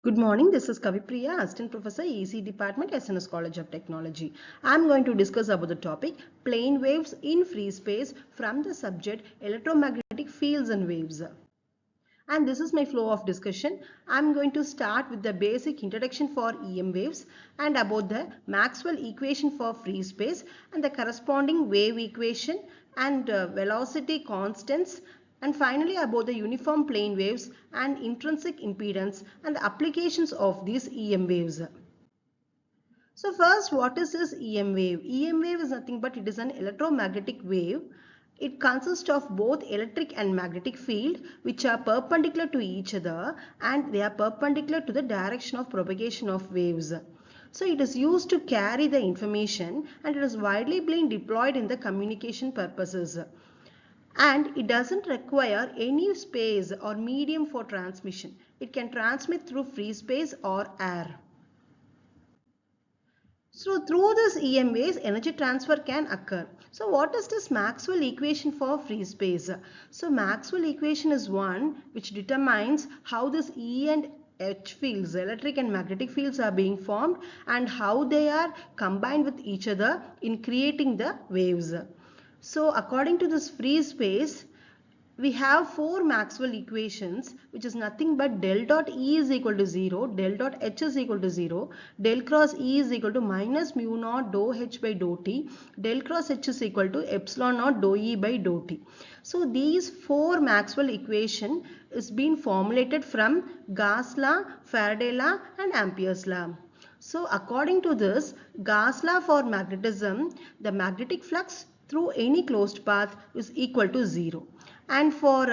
Good morning, this is Kavipriya, Assistant Professor, EC Department, SNS College of Technology. I am going to discuss about the topic plane waves in free space from the subject electromagnetic fields and waves. And this is my flow of discussion. I am going to start with the basic introduction for EM waves and about the Maxwell equation for free space and the corresponding wave equation and velocity constants, and finally about the uniform plane waves and intrinsic impedance and the applications of these EM waves. So first, what is this EM wave? EM wave is nothing but it is an electromagnetic wave. It consists of both electric and magnetic field which are perpendicular to each other, and they are perpendicular to the direction of propagation of waves. So it is used to carry the information, and it is widely being deployed in the communication purposes. And it doesn't require any space or medium for transmission. It can transmit through free space or air. So through this EM waves, energy transfer can occur. So what is this Maxwell equation for free space? So Maxwell equation is one which determines how this E and H fields, electric and magnetic fields, are being formed and how they are combined with each other in creating the waves. So according to this free space, we have four Maxwell equations, which is nothing but del dot E is equal to 0, del dot H is equal to 0, del cross E is equal to minus mu naught dou H by dou T, del cross H is equal to epsilon naught dou E by dou T. So these four Maxwell equation is being formulated from Gauss law, Faraday law and Ampere's law. So according to this Gauss law for magnetism, the magnetic flux through any closed path is equal to 0. And for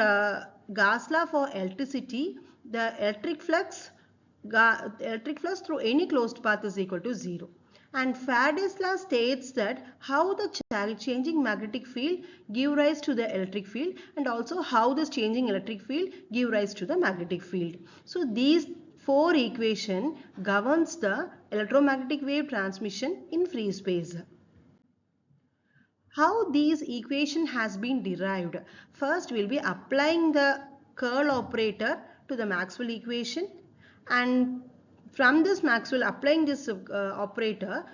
Gauss law for electricity, the electric flux through any closed path is equal to 0. And Faraday's law states that how the changing magnetic field give rise to the electric field, and also how this changing electric field give rise to the magnetic field. So these four equation governs the electromagnetic wave transmission in free space. How these equation has been derived? First, we'll be applying the curl operator to the Maxwell equation, and from this Maxwell applying this operator,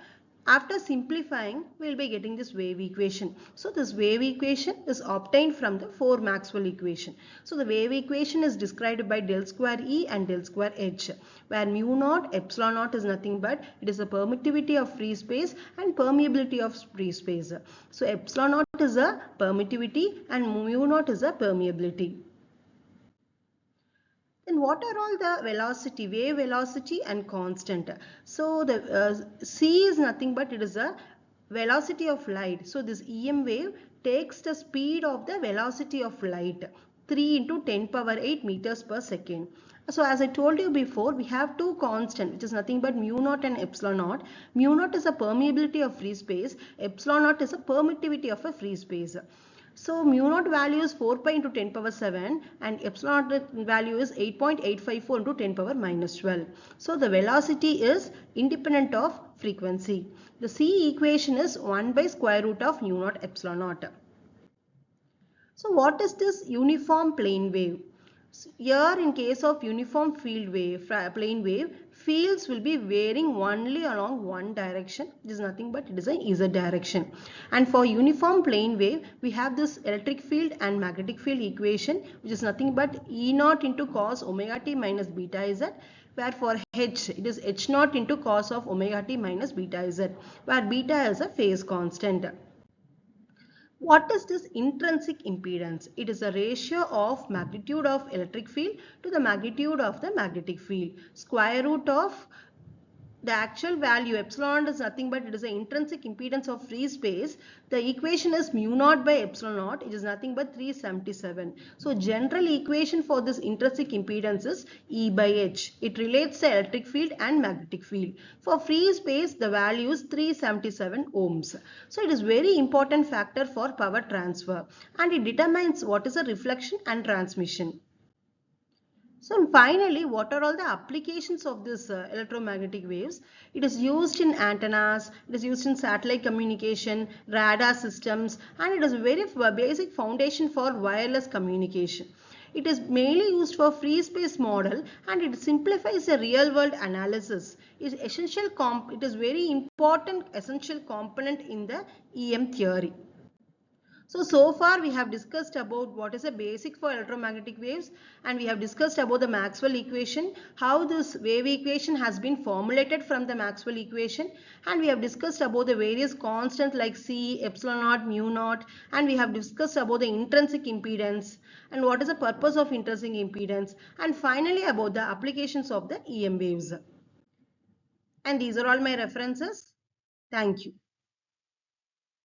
after simplifying, we'll be getting this wave equation. So this wave equation is obtained from the four Maxwell equation. So the wave equation is described by del square E and del square H, where mu naught epsilon naught is nothing but it is a permittivity of free space and permeability of free space. So epsilon naught is a permittivity and mu naught is a permeability. Then what are all the velocity, wave velocity and constant? So the C is nothing but it is a velocity of light. So this EM wave takes the speed of the velocity of light, 3 into 10 power 8 meters per second. So as I told you before, we have two constants, which is nothing but mu naught and epsilon naught. Mu naught is a permeability of free space. Epsilon naught is a permittivity of a free space. So mu naught value is 4 pi into 10 power 7 and epsilon naught value is 8.854 into 10 power minus 12. So the velocity is independent of frequency. The C equation is 1 by square root of mu naught epsilon naught. So what is this uniform plane wave? Here in case of uniform field wave, plane wave, fields will be varying only along one direction. It is nothing but it is a Z direction. And for uniform plane wave, we have this electric field and magnetic field equation, which is nothing but E naught into cos omega t minus beta Z, where for H, it is H naught into cos of omega t minus beta Z, where beta is a phase constant. What is this intrinsic impedance? It is a ratio of magnitude of electric field to the magnitude of the magnetic field. Square root of the actual value epsilon is nothing but it is the intrinsic impedance of free space. The equation is mu naught by epsilon naught. It is nothing but 377. So general equation for this intrinsic impedance is E by H. It relates the electric field and magnetic field. For free space, the value is 377 ohms. So it is very important factor for power transfer, and it determines what is a reflection and transmission. So finally, what are all the applications of this electromagnetic waves? It is used in antennas, it is used in satellite communication, radar systems, and it is a very basic foundation for wireless communication. It is mainly used for free space model and it simplifies the real world analysis. It is very important essential component in the EM theory. So far we have discussed about what is a basic for electromagnetic waves, and we have discussed about the Maxwell equation, how this wave equation has been formulated from the Maxwell equation, and we have discussed about the various constants like C, epsilon naught, mu naught, and we have discussed about the intrinsic impedance and what is the purpose of intrinsic impedance, and finally about the applications of the EM waves. And these are all my references. Thank you.